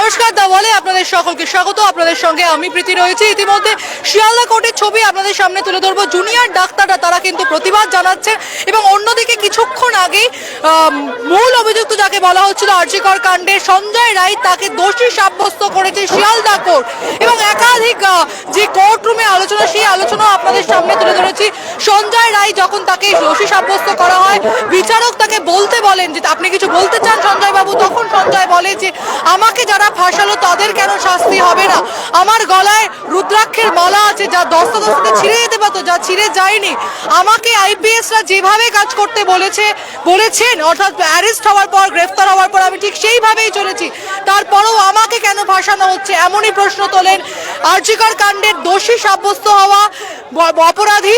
নমস্কার দা বলে আপনাদের সকলকে স্বাগত। আপনাদের সঙ্গে আমি প্রীতি রয়েছে। ইতিমধ্যে শিয়ালদা কোর্টের ছবি আপনাদের সামনে তুলে ধরবো। জুনিয়র ডাক্তাররা তারা কিন্তু প্রতিবাদ জানাচ্ছে এবং অন্যদিকে কিছুক্ষণ আগেই মূল অভিযুক্ত যাকে বলা হচ্ছিল আর.জি. কর কাণ্ডে সঞ্জয় রায় তাকে দোষী সাব্যস্ত করেছে শিয়ালদা কোর্ট এবং একাধিক যে কোর্ট রুমে আলোচনা সেই আলোচনা আপনাদের সামনে তুলে ধরেছি। সঞ্জয় রায় যখন তাকে দোষী সাব্যস্ত করা হয় বিচারক তাকে বলতে বলেন যে আপনি কিছু বলতে চান সঞ্জয় বাবু, তখন সঞ্জয় বলে যে আমাকে যারা ফাঁসালো তাদের কেন শাস্তি হবে না, আমার গলায় রুদ্রাক্ষের মালা আছে যা দস্তাদস্তিতে ছিঁড়ে যেতে পারতো, যা ছিঁড়ে যায়নি, আমাকে আইপিএসরা যেভাবে কাজ করতে বলেছেন অর্থাৎ অ্যারেস্ট হওয়ার পর গ্রেফতার হওয়ার পর আমি ঠিক সেইভাবেই চলেছি, তারপরেও আমাকে কেন ফাঁসানো হচ্ছে, এমনই প্রশ্ন তোলেন আর.জি. কর কাণ্ডের দোষী সাব্যস্ত হওয়া অপরাধী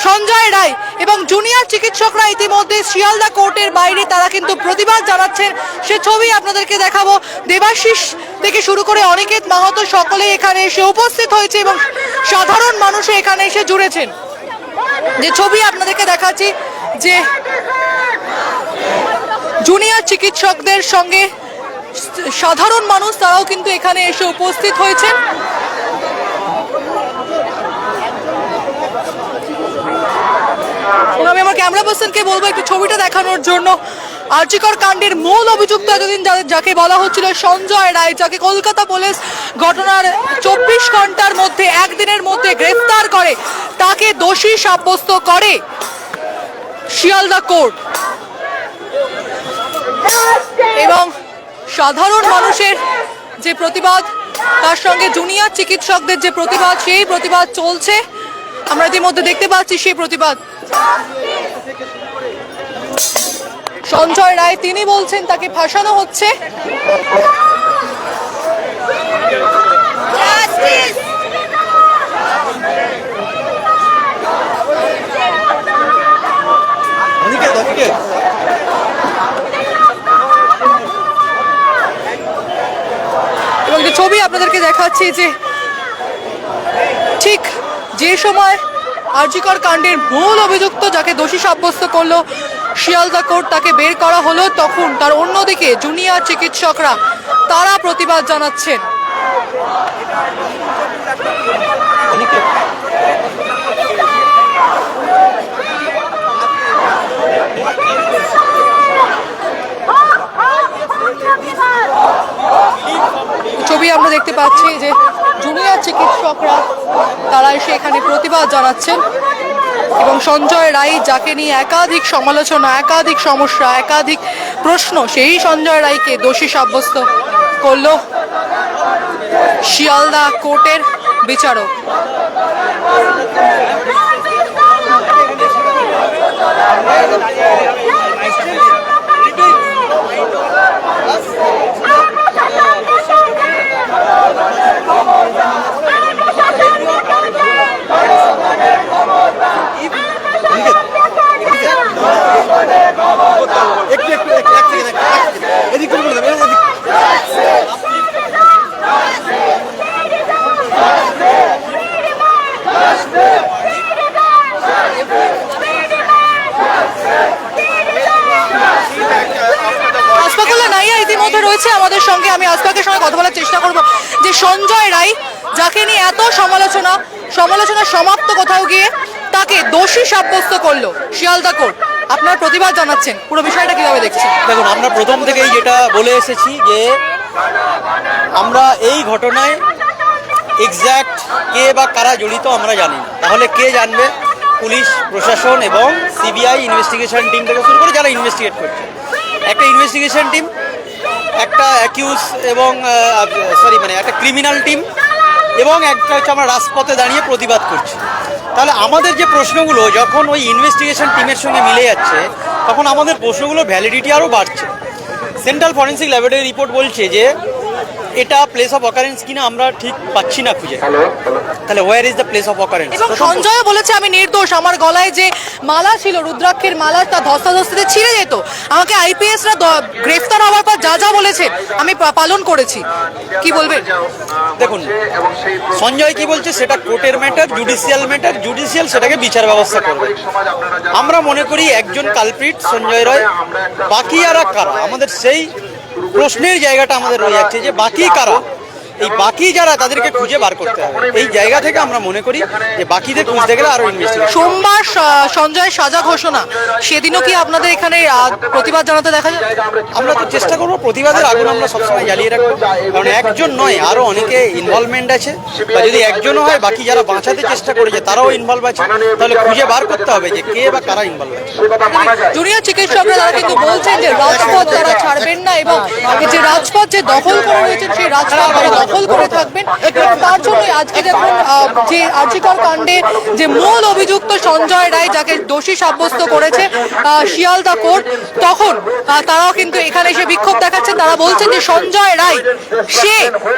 সঞ্জয় রায় এবং জুনিয়র চিকিৎসকরা। ইতিমধ্যে শিয়ালদা কোর্টের বাইরে তারা কিন্তু প্রতিবাদ জানাচ্ছেন, সে ছবি আপনাদেরকে দেখাবো। দেবাশিস থেকে শুরু করে অনিকেত মাহাতো সকলে এখানে এসে উপস্থিত হয়েছে এবং সাধারণ মানুষও এখানে এসে জুড়েছেন। যে ছবি আপনাদেরকে দেখাচ্ছি যে জুনিয়র চিকিৎসকদের সঙ্গে সাধারণ মানুষ তারাও কিন্তু এখানে এসে উপস্থিত হয়েছেন। আমি আমার ক্যামেরা পার্সনকে বলবো একটু ছবিটা দেখানোর জন্য। আর.জি. কর কাণ্ডের মূল অভিযুক্ত এতদিন যাকে বলা হচ্ছিল সঞ্জয় রায়, যাকে কলকাতা পুলিশ ঘটনার 24 ঘন্টার মধ্যে একদিনের মধ্যে গ্রেফতার করে, তাকে দোষী সাব্যস্ত করে শিয়ালদা কোর্ট এবং সাধারণ মানুষের যে প্রতিবাদ তার সঙ্গে জুনিয়র চিকিৎসকদের যে প্রতিবাদ, সেই প্রতিবাদ চলছে। আমরা ইতিমধ্যে দেখতে পাচ্ছি সেই প্রতিবাদ। সঞ্জয় রায় তিনি বলছেন তাকে ফাঁসানো হচ্ছে। এবং যে ছবি আপনাদেরকে দেখাচ্ছি যে ঠিক যে সময় আর.জি. কর কাণ্ডের মূল অভিযুক্ত যাকে দোষী সাব্যস্ত করলো শিয়ালদা কোর্ট তাকে বের করা হলো, তখন তার অন্যদিকে জুনিয়র চিকিৎসকরা তারা প্রতিবাদ জানাচ্ছেন। ছবি আমরা দেখতে পাচ্ছি যে জুনিয়র চিকিৎসকরা তারা এসে এখানে প্রতিবাদ জানাচ্ছেন এবং সঞ্জয় রায় যাকে নিয়ে একাধিক সমালোচনা, একাধিক সমস্যা, একাধিক প্রশ্ন, সেই সঞ্জয় রায়কে দোষী সাব্যস্ত করল শিয়ালদা কোর্টের বিচারক। ইতিমধ্যে রয়েছে আমাদের সঙ্গে, আমি আসবাকের সঙ্গে কথা বলার চেষ্টা করব যে সঞ্জয় রায় যাকে নিয়ে এত সমালোচনা সমাপ্ত কোথাও গিয়ে তাকে দোষী সাব্যস্ত করলো শিয়ালদা কোর্ট, আপনার প্রতিবাদ জানাচ্ছেন, পুরো বিষয়টা কিভাবে দেখছেন? দেখুন, আমরা প্রথম থেকেই যেটা বলে এসেছি যে আমরা এই ঘটনায় এক্স্যাক্ট কে বা কারা জড়িত আমরা জানি না। তাহলে কে জানবে? পুলিশ প্রশাসন এবং সিবিআই ইনভেস্টিগেশন টিম থেকে শুরু করে যারা ইনভেস্টিগেট করছে, একটা ইনভেস্টিগেশন টিম, একটা অ্যাকিউজ এবং একটা ক্রিমিনাল টিম এবং একটা হচ্ছে আমরা রাজপথে দাঁড়িয়ে প্রতিবাদ করছি। তাহলে আমাদের যে প্রশ্নগুলো যখন ওই ইনভেস্টিগেশন টিমের সঙ্গে মিলে যাচ্ছে তখন আমাদের প্রশ্নগুলোর ভ্যালিডিটি আরও বাড়ছে। সেন্ট্রাল ফরেন্সিক ল্যাবরেটরি রিপোর্ট বলছে যে এটা প্লেস অফ অকারেন্স কিনা আমরা ঠিক পাচ্ছি না খুঁজে। তাহলে where is the place of occurrence? এবং সঞ্জয় বলেছে আমি নির্দোষ, আমার গলায় যে মালা ছিল রুদ্রাক্ষের মালা তা ধস্তাধস্তিতে ছিঁড়ে যেত, আমাকে আইপিএসরা গ্রেফতার হওয়ার পর যা যা বলেছে আমি পালন করেছি। কি বলবেন? দেখুন, সঞ্জয় কি বলছে সেটা কোর্টের ম্যাটার, জুডিশিয়াল সেটাকে বিচার ব্যবস্থা করবে। আমরা মনে করি একজন কালপ্রিট সঞ্জয় রায়, বাকি আর কারা আমাদের সেই প্রশ্নের জায়গাটা আমাদের রয়ে যাচ্ছে যে বাকি কারা, এই বাকি যারা তাদেরকে খুঁজে বার করতে হবে। এই জায়গা থেকে আমরা মনে করি যে বাকিদের খুঁজতে গেলে আরো ইনভেস্টিগেশন। সোমবার সঞ্জয় সাজা ঘোষণা, সেদিনও কি আপনাদের এখানে প্রতিবাদ জানাতে দেখা যায়? আমরা তো চেষ্টা করবো প্রতিবাদের আগুন আমরা সবসময় জ্বালিয়ে রাখবো, কারণ একজন নয় আরো অনেকে ইনভলভমেন্ট আছে, বা যদি একজনও হয় বাকি যারা বাঁচাতে চেষ্টা করেছে তারাও ইনভলভ আছে, তাহলে খুঁজে বার করতে হবে যে কে বা কারা ইনভলভ আছে। জুনিয়র চিকিৎসকরা তারা কিন্তু বলছেন যে রাজপথ তারা ছাড়বেন না, এবং যে রাজপথ যে দখল করে রয়েছেন সেই রাজপথ তারা দখল করে থাকবেন। তার জন্য আজকে যখন যে আরজিকর কাণ্ডে যে মূল অভিযুক্ত সঞ্জয় রায়, যাকে দোষী সাব্যস্ত করেছে শিয়ালদা কোর্ট, তখন তারাও কিন্তু এখানে এসে বিক্ষোভ দেখাচ্ছেন। তারা বলছেন যে সঞ্জয় রায় সে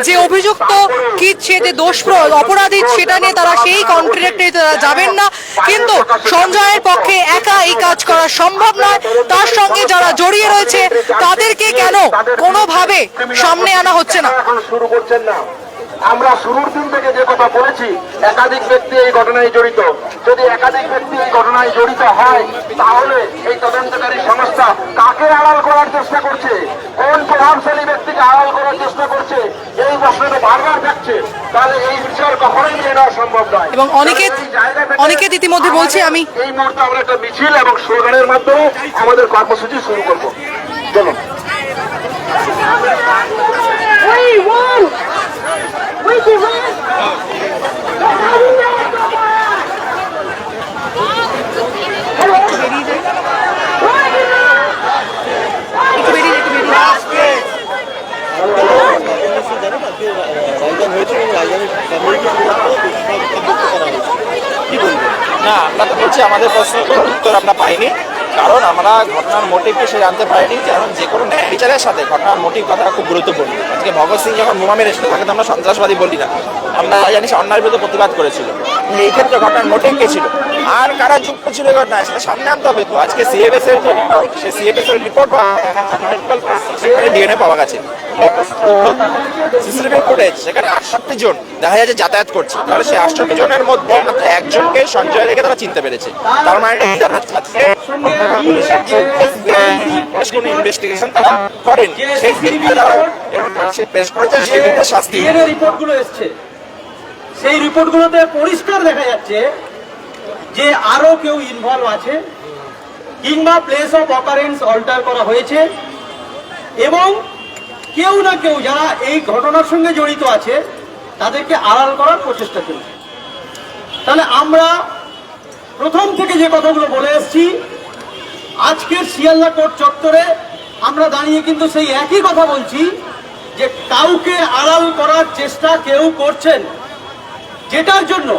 যে অভিযুক্ত, কি সে যে দোষ অপরাধী, সেটা নিয়ে তারা সেই কন্ট্রাক্টে তারা যাবেন না। কিন্তু সঞ্জয়ের পক্ষে একা এই কাজ করা সম্ভব নয়, তার সঙ্গে যারা জড়িয়ে রয়েছে তাদেরকে কেন কোনোভাবে সামনে আনা হচ্ছে না। শুরু করছেন না। আমরা শুরুর দিন থেকে যে কথা বলেছি, একাধিক ব্যক্তি এই ঘটনায় জড়িত। যদি একাধিক ব্যক্তি এই ঘটনায় জড়িত হয়, তাহলে এই তদন্তকারী সংস্থা কাকে আড়াল করার চেষ্টা করছে, কোন প্রভাবশালী ব্যক্তিকে আড়াল করার চেষ্টা করছে, এই প্রশ্নটা বারবার থাকছে। তাহলে এই বিষয় কখনোই নিয়ে নেওয়া সম্ভব নয়। এবং অনেকে ইতিমধ্যে বলছে, আমি এই মুহূর্তে আমরা একটা মিছিল এবং স্লোগানের মাধ্যমে আমাদের কর্মসূচি শুরু করবো। চলুন। না, আমরা তো বলছি আমাদের প্রশ্নের উত্তর আমরা পাইনি, কারণ আমরা ঘটনার মোটিভকে সে জানতে পারিনি। কারণ যে কোনো ন্যায় বিচারের সাথে ঘটনার মোটিভ কথাটা খুব গুরুত্বপূর্ণ। আজকে ভগৎ সিং যখন বোমা মেরেছিল তাকে তো আমরা সন্ত্রাসবাদী বলি না, আমরা জানি সে অন্যায়ের বিরুদ্ধে প্রতিবাদ করেছিল। এই ক্ষেত্রে ঘটনার মোটিভ কে ছিল আর কারা যুক্ত ছিল এই ঘটনায়, সেটা সামনে আনতে হবে। তো আজকে সিএফএস এর সে সিএফএস এর রিপোর্ট বা ডিএনএ পাওয়া গেছে, সিসিটিভি ফুটেজ, সেখানে 68 জন দেখা যাচ্ছে যাতায়াত করছে। তাহলে সেই 68 জনের মধ্যে একজনকে সঞ্জয় রেখে তারা চিনতে পেরেছে। তার মানে ইনভেস্টিগেশন করেন, শাস্তি রিপোর্টগুলো এসছে, সেই রিপোর্টগুলোতে পরিষ্কার দেখা যাচ্ছে যে আরো কেউ ইনভলভ আছে, কিংবা প্লেস অফ অকারেন্স অল্টার করা হয়েছে, এবং কেউ না কেউ যারা এই ঘটনার সঙ্গে জড়িত আছে তাদেরকে আড়াল করার প্রচেষ্টা চলছে। তাহলে আমরা প্রথম থেকে যে কথাগুলো বলে এসেছি, আজকের শিয়ালদা কোর্ট চত্বরে আমরা দাঁড়িয়ে কিন্তু সেই একই কথা বলছি যে কাউকে আড়াল করার চেষ্টা কেউ করছেন, যেটার জন্য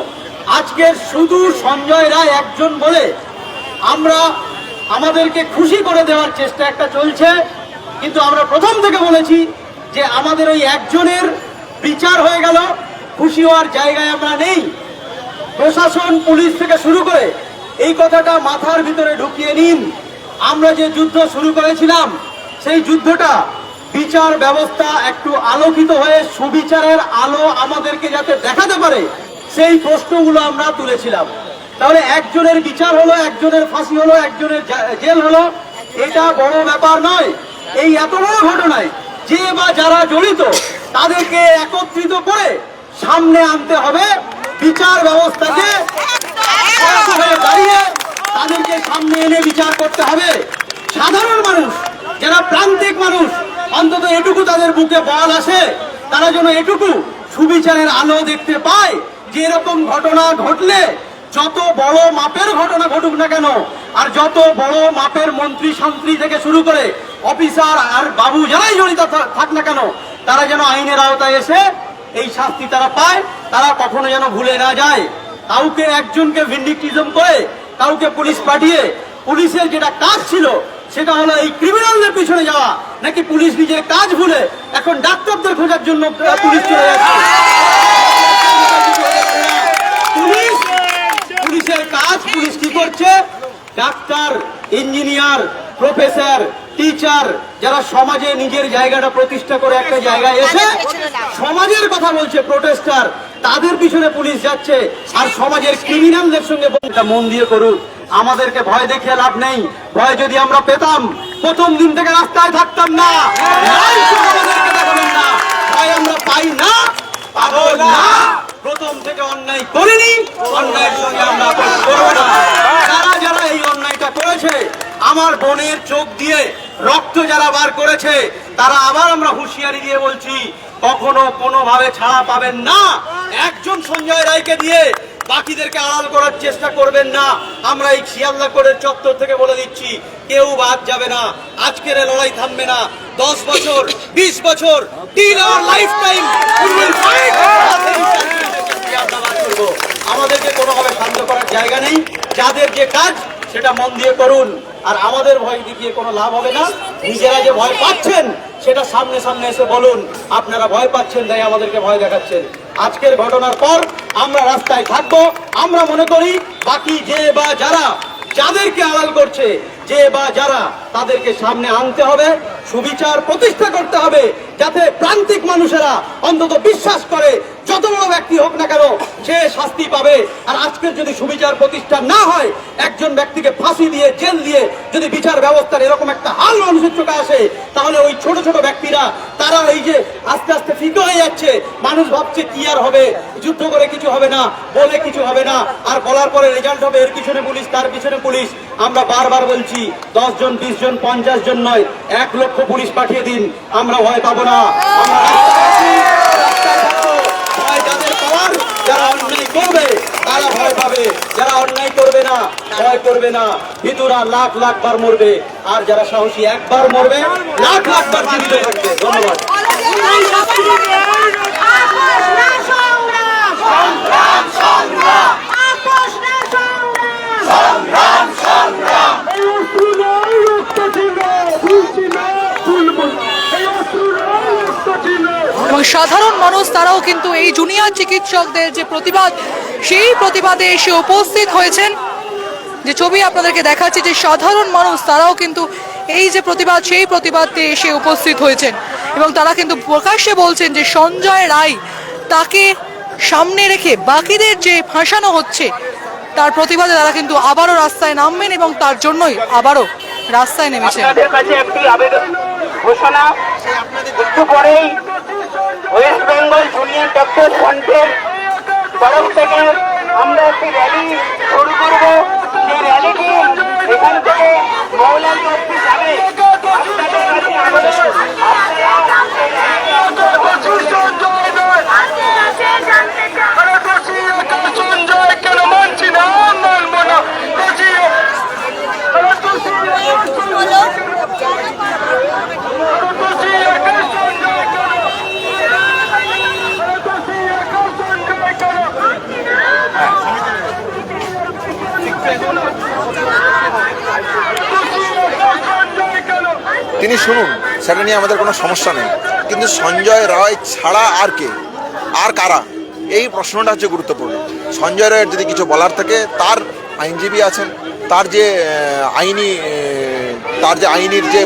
আজকের শুধু সঞ্জয় রায় একজন বলে আমরা আমাদেরকে খুশি করে দেওয়ার চেষ্টা একটা চলছে। কিন্তু আমরা প্রথম থেকে বলেছি যে আমাদের ওই একজনের বিচার হয়ে গেল, খুশি হওয়ার জায়গায় আমরা নেই। প্রশাসন, পুলিশ থেকে শুরু করে এই কথাটা মাথার ভিতরে ঢুকিয়ে নিন। আমরা যে যুদ্ধ শুরু করেছিলাম, সেই যুদ্ধটা বিচার ব্যবস্থা একটু আলোকিত হয়ে সুবিচারের আলো আমাদেরকে যাতে দেখাতে পারে, সেই প্রশ্নগুলো আমরা তুলেছিলাম। তাহলে একজনের বিচার হলো, একজনের ফাঁসি হলো, একজনের জেল হলো, এটা বড় ব্যাপার নয়। এই এত বড় ঘটনায় যে বা যারা জড়িত তাদেরকে একত্রিত করে সামনে আনতে হবে, বিচার ব্যবস্থাকে দাঁড়িয়ে তাদেরকে সামনে এনে বিচার করতে হবে। সাধারণ মানুষ, যারা প্রান্তিক মানুষ, অন্তত এটুকু তাদের বুকে বল আসে, তারা যেন এটুকু সুবিচারের আলো দেখতে পায় যে এরকম ঘটনা ঘটলে, যত বড় মাপের ঘটনা ঘটুক না কেন, আর যত বড় মাপের মন্ত্রী শান্ত্রী থেকে শুরু করে অফিসার আর বাবু যারাই জড়িত থাক না কেন, তারা যেন আইনের আওতায় এসে এই শাস্তি তারা পায়, তারা কখনো যেন ভুলে না যায়। কাউকে একজনকে ভিন্ডিকটিজম করে কাউকে পুলিশ পাঠিয়ে, পুলিশের যেটা কাজ ছিল সেটা হলো এই ক্রিমিনালদের পিছনে যাওয়া, নাকি পুলিশ নিজের কাজ ভুলে এখন ডাক্তারদের খোঁজার জন্য পুলিশ চলে যাচ্ছে। পুলিশের কাজ, পুলিশ কি করছে? ডাক্তার, ইঞ্জিনিয়ার, প্রফেসর, টিচার, যারা সমাজে নিজের জায়গাটা প্রতিষ্ঠা করে একটা জায়গায় এসে সমাজের কথা বলছে, প্রোটেস্টার, তাদের পিছনে পুলিশ যাচ্ছে। আর সমাজের ক্রিমিনালদের সঙ্গে মন দিয়ে করুক, আমাদেরকে ভয় দেখিয়ে লাভ নেই। ভয় যদি আমরা পেতাম প্রথম দিন থেকে রাস্তায় থাকতাম না। লাইভে আমাদেরকে দেখাবেন না। তাই আমরা পাই না, পাবো না। প্রথম থেকে অন্যায় করিনি, অন্যায়ের সঙ্গে আমরা করবো না। যারা যারা এই অন্যায়টা করেছে, আমার বোনের চোখ দিয়ে রক্ত যারা বার করেছে, তারা আবার আমরা হুঁশিয়ারি দিয়ে বলছি, কখনো কোনোভাবে ছাড়া পাবেন না। একজন সঞ্জয় রায়কে দিয়ে বাকিদেরকে আড়াল করার চেষ্টা করবেন না। আমরা এই শিয়ালদা কোর্টের চত্বর থেকে বলে দিচ্ছি, কেউ বাদ যাবে না। আজকের এই লড়াই থামবে না। 10 বছর, 20 বছর, till our lifetime we will fight। আমাদেরকে কোনোভাবে শান্ত করার জায়গা নেই। যাদের যে কাজ সেটা মন দিয়ে করুন, আর আমাদের ভয় দেখিয়ে কোনো লাভ হবে না। নিজেরা যে ভয় পাচ্ছেন সেটা সামনে সামনে এসে বলুন, আপনারা ভয় পাচ্ছেন তাই আমাদেরকে ভয় দেখাচ্ছেন। আজকের ঘটনার পর আমরা রাস্তায় থাকবো। আমরা মনে করি বাকি যে বা যারা যাদেরকে আড়াল করছে, যে বা যারা, তাদেরকে সামনে আনতে হবে, সুবিচার প্রতিষ্ঠা করতে হবে, যাতে প্রান্তিক মানুষেরা অন্তত বিশ্বাস করে যত বড় ব্যক্তি হোক না কেন সে শাস্তি পাবে। আর আজকের যদি সুবিচার প্রতিষ্ঠা না হয়, একজন ব্যক্তিকে ফাঁসি দিয়ে জেল দিয়ে যদি বিচার ব্যবস্থার এরকম একটা হাল মানুষের চোখে আসে, তাহলে ওই ছোট ছোট ব্যক্তিরা তারা এই যে আস্তে আস্তে ফিকে হয়ে যাচ্ছে, মানুষ ভাবছে কি আর হবে, যুদ্ধ করে কিছু হবে না, বলে কিছু হবে না, আর বলার পরে রেজাল্ট হবে এর পিছনে পুলিশ, তার পিছনে পুলিশ। আমরা বারবার বলছি, 10 জন, 20 জন, 50 জন নয়, 1 লক্ষ পুলিশ পাঠিয়ে দিন, আমরা ভয় পাবো না। আমরা রাস্তায় আছি, রাস্তায় থাকবো। ভয় যাদের পাওয়ার, যারা অন্যায় করবে তারা ভয় পাবে, যারা অন্যায় করবে না ভয় করবে না। ভিতুরা লাখ লাখ বার মরবে, আর যারা সাহসী একবার মরবে, লাখ লাখ বার জীবিত থাকবে। ধন্যবাদ। এবং সাধারণ মানুষ তারাও কিন্তু এই জুনিয়র চিকিৎসকদের যে প্রতিবাদ, সেই প্রতিবাদে এসে উপস্থিত হয়েছেন। যে ছবি আপনাদেরকে দেখাচ্ছি, যে সাধারণ মানুষ তারাও কিন্তু এই যে প্রতিবাদ, সেই প্রতিবাদে এসে উপস্থিত হয়েছেন এবং তারা কিন্তু প্রকাশ্যে বলছেন যে সঞ্জয় রায় তাকে সামনে রেখে বাকিদের যে ফাঁসানো হচ্ছে, তার প্রতিবাদে তারা কিন্তু আবারও রাস্তায় নামবেন এবং তার জন্যই আবারও রাস্তায় নেমেছেন। আপনাদের কাছে একটি আবেদন ঘোষণা, একটু পরেই ওয়েস্ট বেঙ্গল জুনিয়র ডক্টর ফ্রন্টের তরফ থেকে আমরা একটি র্যালি শুরু করব। সেই র্যালিটি এখান থেকে মৌলালি অবধি যাবে। আপনাদের কাছে আবেদন, আপনারা এই র্যালিতে তিনি শুনুন, সেটা নিয়ে আমাদের কোনো সমস্যা নেই, কিন্তু সঞ্জয় রায় ছাড়া আর কে, আর কারা, এই প্রশ্নটা হচ্ছে গুরুত্বপূর্ণ। সঞ্জয় রায়ের যদি কিছু বলার থাকে, তার আইনজীবী আছেন, তার যে আইনির যে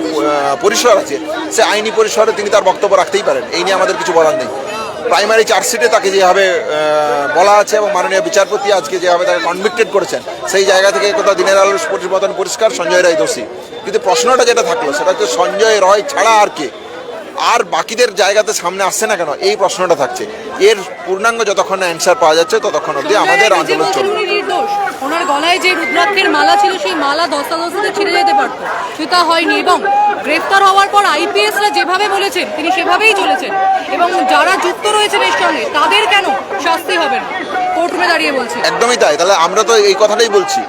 পরিসর আছে, সে আইনি পরিসরে তিনি তার বক্তব্য রাখতেই পারেন। এই নিয়ে আমাদের কিছু বলার নেই। প্রাইমারি চার্জশিটে তাকে যেভাবে বলা আছে এবং মাননীয় বিচারপতি আজকে যেভাবে তাকে কনভিক্টেড করেছেন, সেই জায়গা থেকে কোথাও দিনের আলোর মতন পরিষ্কার সঞ্জয় রায় দোষী। কিন্তু প্রশ্নটা যেটা থাকলো সেটা হচ্ছে সঞ্জয় রায় ছাড়া আর কে, আর বাকিদের জায়গাতে সামনে আসছে না কেন, এই প্রশ্নটা থাকছে। এর পূর্ণাঙ্গ যতক্ষণ অ্যান্সার পাওয়া যাচ্ছে ততক্ষণ অবধি আমাদের আন্দোলন চলবে। ওনার গলায় যে রুদ্রাক্ষের মালা ছিল, সেই মালা দস্তাদস্তিতে ছিঁড়ে যেতে পারতো, কিন্তু তা হয়নি। এবং গ্রেফতার হওয়ার পর আইপিএসরা যেভাবে বলেছেন তিনি সেভাবেই চলেছেন, এবং যারা যুক্ত রয়েছেন এর সঙ্গে তাদের কেন শাস্তি হবে না, কোর্টে দাঁড়িয়ে বলছে। একদমই তাই। তাহলে আমরা তো এই কথাটাই বলছি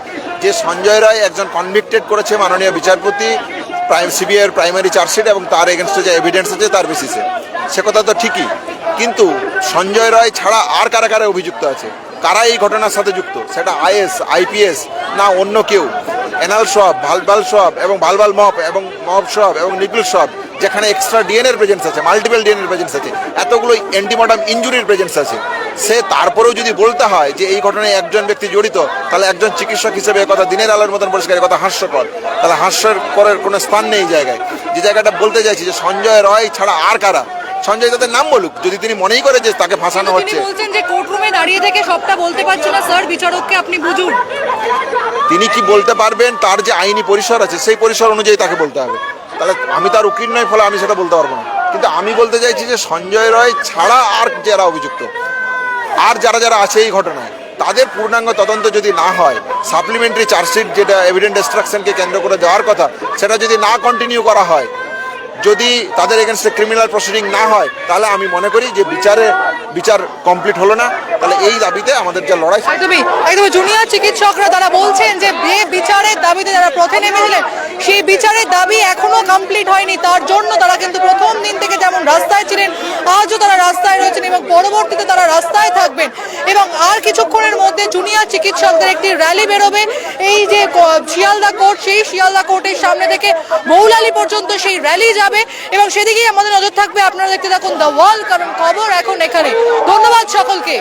যে সঞ্জয় রায় একজন কনভিক্টেড করেছে মাননীয় বিচারপতি সিবিআইয়ের প্রাইমারি চার্জশিট এবং তার এগেনস্টে যে এভিডেন্স আছে তার বেসিসে, সে কথা তো ঠিকই। কিন্তু সঞ্জয় রায় ছাড়া আর কারা কারা অভিযুক্ত আছে, কারা এই ঘটনার সাথে যুক্ত, সেটা আইএস, আইপিএস না অন্য কেউ, এনাল সোয়াব, ভালভাল সোয়াব এবং ভালভাল মপ এবং মপ সোয়াব এবং নিকুল সোয়াব, যেখানে এক্সট্রা ডিএনএর প্রেজেন্স আছে, মাল্টিপল ডিএনএর প্রেজেন্স আছে, এতগুলো অ্যান্টিমর্টাম ইনজুরির প্রেজেন্স আছে, সে তারপরেও যদি বলতে হয় যে এই ঘটনায় একজন ব্যক্তি জড়িত, তাহলে একজন চিকিৎসক হিসেবে কথা দিনের আলোর মতন পরিষ্কার, কথা হাস্যকর। তাহলে হাস্যকরের কোনো স্থান নেই এই জায়গায়। যে জায়গাটা বলতে চাইছি যে সঞ্জয় রায় ছাড়া আর কারা, সঞ্জয় তাদের নাম বলুক যদি তিনি মনেই করে যে তাকে ফাঁসানো হচ্ছে। তিনি বলছেন যে কোর্টরুমে দাঁড়িয়ে থেকে সবটা বলতে পারছে না স্যার, বিচারককে আপনি বুঝুন। তিনি কি বলতে পারবেন, তার যে আইনি পরিসর আছে সেই পরিসর অনুযায়ী তাকে বলতে হবে। তাহলে আমি তো আর উকিল নই, ফলে আমি সেটা বলতে পারবো না। কিন্তু আমি বলতে চাইছি যে সঞ্জয় রায় ছাড়া আর যারা অভিযুক্ত, আর যারা যারা আছে এই ঘটনায়, তাদের পূর্ণাঙ্গ তদন্ত যদি না হয়, সাপ্লিমেন্টারি চার্জশিট যেটা এভিডেন্ট ডিস্ট্রাকশনকে কেন্দ্র করে দেওয়ার কথা, সেটা যদি না কন্টিনিউ করা হয়, যদি তাদের এগেনস্টে ক্রিমিনাল প্রসিডিং না হয়, তাহলে আমি মনে করি যে বিচার কমপ্লিট হলো না। তাহলে এই দাবিতে আমাদের যে লড়াই, একদমই একদমই জুনিয়র চিকিৎসকরা তারা বলছেন যে বিচারের দাবিতে যারা পথে নেমেছিলেন সেই বিচারের দাবি এখনো কমপ্লিট হয়নি। তার জন্য তারা কিন্তু প্রথম দিন থেকে যেমন রাস্তায় ছিলেন, আজও তারা রাস্তায় রয়েছেন এবং পরবর্তীতে তারা রাস্তায় থাকবেন। এবং আর কিছুক্ষণের মধ্যে জুনিয়র চিকিৎসকদের একটি র্যালি বেরোবে এই যে শিয়ালদা কোর্ট, সেই শিয়ালদা কোর্টের সামনে থেকে মৌলালি পর্যন্ত সেই র্যালি যাবে এবং সেদিকেই আমাদের নজর থাকবে। আপনারা দেখতে থাকুন দ্য ওয়াল, কারণ খবর এখন এখানে। ধন্যবাদ সকলকে।